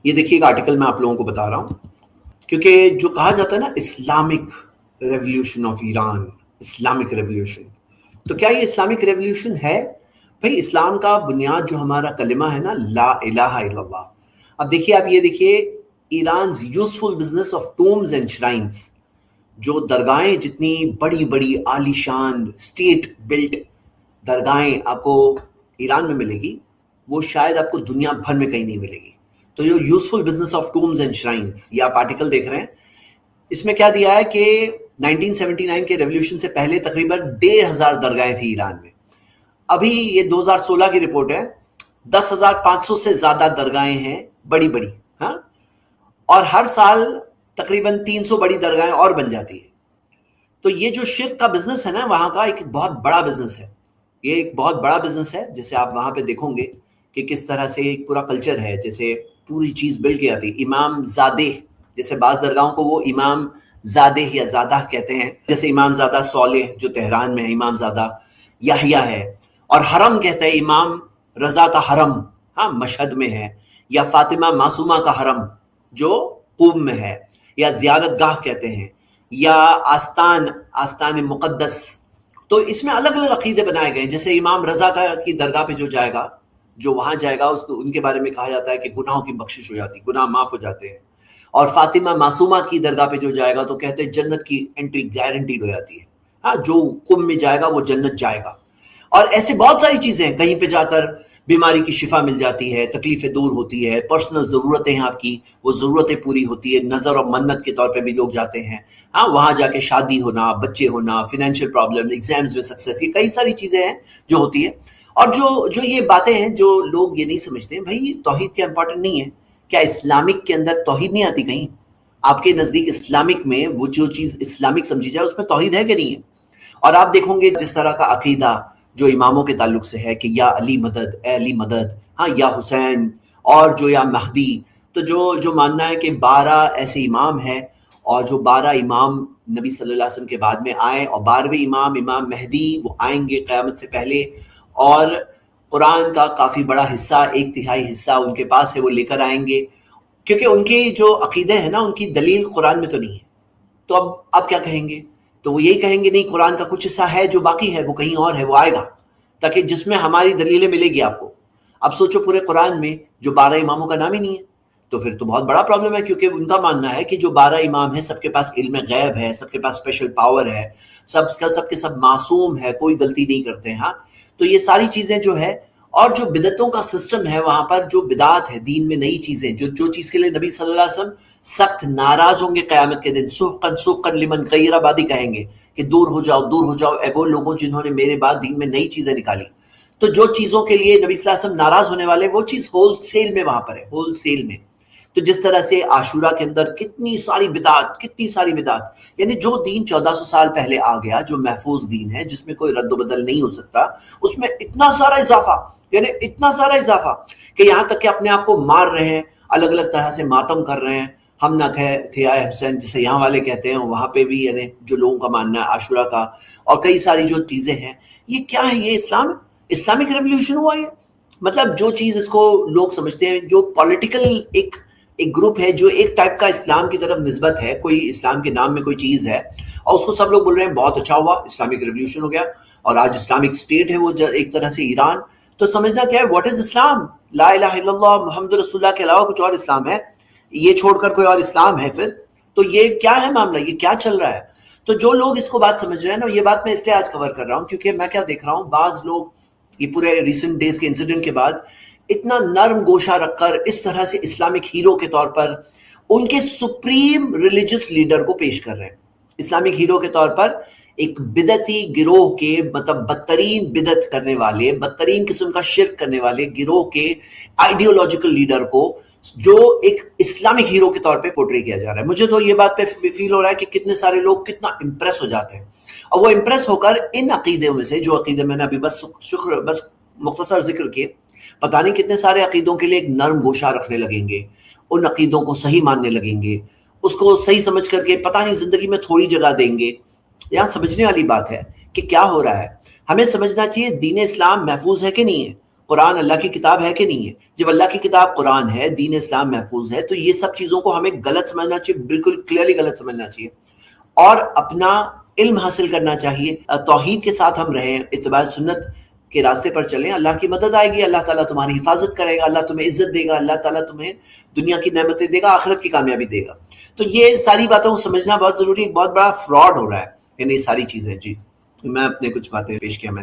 یہ دیکھیے ایک آرٹیکل میں آپ لوگوں کو بتا رہا ہوں، کیونکہ جو کہا جاتا ہے نا Islamic revolution of Iran, Islamic revolution, تو کیا یہ اسلامک ریولیوشن ہے؟ بھائی اسلام کا بنیاد جو ہمارا کلمہ ہے نا، لا الہ الا اللہ۔ اب دیکھیے، آپ یہ دیکھیے، Iran's useful business of tombs and shrines, جو درگاہیں جتنی بڑی بڑی عالیشان اسٹیٹ بلٹ درگاہیں آپ کو ایران میں ملے گی، وہ شاید آپ کو دنیا بھر میں کہیں نہیں ملے گی۔ تو یہ useful business of tombs and shrines, یہ آپ آرٹیکل دیکھ رہے ہیں، اس میں کیا دیا ہے کہ 1979 کے ریولیوشن سے پہلے تقریباً 1,500 درگاہیں تھیں ایران میں۔ ابھی یہ 2016 کی رپورٹ ہے، 10,500 سے زیادہ درگاہیں ہیں بڑی بڑی، ہاں، اور ہر سال تقریباً 300 بڑی درگاہیں اور بن جاتی ہیں۔ تو یہ جو شرک کا بزنس ہے نا، وہاں کا ایک بہت بڑا بزنس ہے، یہ ایک بہت بڑا بزنس ہے، جیسے آپ وہاں پہ دیکھو گے کہ کس طرح سے ایک پورا کلچر ہے، جیسے پوری چیز بلڈ کی جاتی۔ امام زادہ، جیسے بعض درگاہوں کو وہ امام زادہ یا زادہ کہتے ہیں، جیسے امام زادہ صالح جو تہران میں ہے، امام زادہ یحییٰ ہے، اور حرم کہتے ہیں امام رضا کا حرم، ہاں، مشہد میں ہے، یا فاطمہ معصومہ کا حرم جو قوم میں ہے، یا زیارت گاہ کہتے ہیں، یا آستان مقدس۔ تو اس میں الگ الگ عقیدے بنائے گئے، جیسے امام رضا کی درگاہ پہ جو جائے گا، جو وہاں جائے گا، اس کو ان کے بارے میں کہا جاتا ہے کہ گناہوں کی بخشش ہو جاتی، گناہ معاف ہو جاتے ہیں۔ اور فاطمہ معصومہ کی درگاہ پہ جو جائے گا تو کہتے ہیں جنت کی انٹری گارنٹیڈ ہو جاتی ہے، ہاں، جو قم میں جائے گا وہ جنت جائے گا۔ اور ایسے بہت ساری چیزیں ہیں، کہیں پہ جا کر بیماری کی شفا مل جاتی ہے، تکلیفیں دور ہوتی ہے، پرسنل ضرورتیں ہیں آپ کی، وہ ضرورتیں پوری ہوتی ہے، نظر اور منت کے طور پہ بھی لوگ جاتے ہیں، ہاں، وہاں جا کے شادی ہونا، بچے ہونا، فائنینشیل پرابلم، ایگزامز میں سکسیس، یہ کئی ساری چیزیں ہیں جو ہوتی ہیں۔ اور جو یہ باتیں ہیں جو لوگ یہ نہیں سمجھتے ہیں، بھائی توحید کیا امپورٹنٹ نہیں ہے؟ کیا اسلامک کے اندر توحید نہیں آتی کہیں؟ آپ کے نزدیک اسلامک میں وہ جو چیز اسلامک سمجھی جائے اس میں توحید ہے کہ نہیں ہے؟ اور آپ دیکھو گے جس طرح کا عقیدہ جو اماموں کے تعلق سے ہے کہ یا علی مدد، اے علی مدد، ہاں، یا حسین، اور جو یا مہدی، تو جو ماننا ہے کہ 12 ایسے امام ہیں، اور جو 12 امام نبی صلی اللہ علیہ وسلم کے بعد میں آئے، اور 12ویں امام مہدی وہ آئیں گے قیامت سے پہلے، اور قرآن کا کافی بڑا حصہ، 1/3 حصہ ان کے پاس ہے، وہ لے کر آئیں گے، کیونکہ ان کے جو عقیدے ہیں نا، ان کی دلیل قرآن میں تو نہیں ہے۔ تو اب آپ کیا کہیں گے؟ تو وہ یہی کہیں گے نہیں، قرآن کا کچھ حصہ ہے جو باقی ہے، وہ کہیں اور ہے، وہ آئے گا، تاکہ جس میں ہماری دلیلیں ملے گی آپ کو۔ اب سوچو پورے قرآن میں جو 12 اماموں کا نام ہی نہیں ہے، تو پھر تو بہت بڑا پرابلم ہے، کیونکہ ان کا ماننا ہے کہ جو 12 امام ہیں سب کے پاس علم غیب ہے، سب کے پاس اسپیشل پاور ہے، سب کے سب معصوم ہے، کوئی غلطی نہیں کرتے ہیں، ہاں۔ تو یہ ساری چیزیں جو ہے، اور جو بدعتوں کا سسٹم ہے وہاں پر، جو بدعات ہے دین میں، نئی چیزیں، جو چیز کے لیے نبی صلی اللہ علیہ وسلم سخت ناراض ہوں گے قیامت کے دن، سحقاً سحقاً لمن غیر آبادی کہیں گے کہ دور ہو جاؤ، دور ہو جاؤ، اے وہ لوگوں جنہوں نے میرے بعد دین میں نئی چیزیں نکالی۔ تو جو چیزوں کے لیے نبی صلی اللہ علیہ وسلم ناراض ہونے والے، وہ چیز ہول سیل میں وہاں پر ہے، ہول سیل میں۔ تو جس طرح سے عاشورہ کے اندر کتنی ساری بدعات، یعنی جو دین 1400 سال پہلے آ گیا، جو محفوظ دین ہے، جس میں کوئی رد و بدل نہیں ہو سکتا، اس میں اتنا سارا اضافہ، یعنی اتنا سارا اضافہ کہ یہاں تک کہ اپنے آپ کو مار رہے ہیں، الگ الگ طرح سے ماتم کر رہے ہیں، ہم نہ تھے آئے حسین، جسے یہاں والے کہتے ہیں، وہاں پہ بھی یعنی جو لوگوں کا ماننا ہے عاشورہ کا، اور کئی ساری جو چیزیں ہیں، یہ کیا ہے؟ یہ اسلامک ریولیوشن ہوا یہ؟ مطلب جو چیز اس کو لوگ سمجھتے ہیں، جو پولیٹیکل ایک گروپ ہے جو ایک ٹائپ کا اسلام کی طرف نسبت ہے، کوئی اسلام کے نام میں کوئی چیز ہے، اور اس کو سب لوگ بول رہے ہیں بہت اچھا ہوا، اسلامک ریولیوشن ہو گیا، اور آج اسلامک اسٹیٹ ہے وہ ایک طرح سے ایران۔ تو سمجھنا کیا ہے؟ واٹ از اسلام؟ لا الہ الا اللہ محمد رسول اللہ کے علاوہ کچھ اور اسلام ہے؟ یہ چھوڑ کر کوئی اور اسلام ہے پھر؟ تو یہ کیا ہے معاملہ؟ یہ کیا چل رہا ہے؟ تو جو لوگ اس کو بات سمجھ رہے ہیں نا، یہ بات میں اس لیے آج کور کر رہا ہوں کیونکہ میں کیا دیکھ رہا ہوں، بعض لوگ یہ پورے ریسنٹ ڈیز کے انسیڈنٹ کے بعد اتنا نرم گوشہ رکھ کر اس طرح سے اسلامک ہیرو کے طور پر ان کے سپریم ریلیجس لیڈر کو پیش کر رہے ہیں، اسلامک ہیرو کے طور پر ایک بدعتی گروہ کے، مطلب بدترین بدعت کرنے والے، بدترین قسم کا شرک کرنے والے گروہ کے آئیڈیولوجیکل لیڈر کو جو ایک اسلامک ہیرو کے طور پہ پورٹری کیا جا رہا ہے۔ مجھے تو یہ بات پہ فیل ہو رہا ہے کہ کتنے سارے لوگ کتنا امپریس ہو جاتے ہیں، اور وہ امپریس ہو کر ان عقیدوں میں سے، جو عقیدے میں نے ابھی بس مختصر ذکر کیے، پتہ نہیں کتنے سارے عقیدوں کے لیے ایک نرم گوشہ رکھنے لگیں گے، ان عقیدوں کو صحیح ماننے لگیں گے، اس کو صحیح سمجھ کر کے پتہ نہیں زندگی میں تھوڑی جگہ دیں گے۔ یہاں سمجھنے والی بات ہے کہ کیا ہو رہا ہے۔ ہمیں سمجھنا چاہیے دین اسلام محفوظ ہے کہ نہیں ہے، قرآن اللہ کی کتاب ہے کہ نہیں ہے؟ جب اللہ کی کتاب قرآن ہے، دین اسلام محفوظ ہے، تو یہ سب چیزوں کو ہمیں غلط سمجھنا چاہیے، بالکل کلیئرلی غلط سمجھنا چاہیے، اور اپنا علم حاصل کرنا چاہیے، توحید کے ساتھ ہم رہیں، اتباع سنت کے راستے پر چلیں، اللہ کی مدد آئے گی، اللہ تعالیٰ تمہاری حفاظت کرے گا، اللہ تمہیں عزت دے گا، اللہ تعالیٰ تمہیں دنیا کی نعمتیں دے گا، آخرت کی کامیابی دے گا۔ تو یہ ساری باتوں کو سمجھنا بہت ضروری ہے، ایک بہت بڑا فراڈ ہو رہا ہے یہ ساری چیزیں۔ جی میں اپنے کچھ باتیں پیش کیا میں نے۔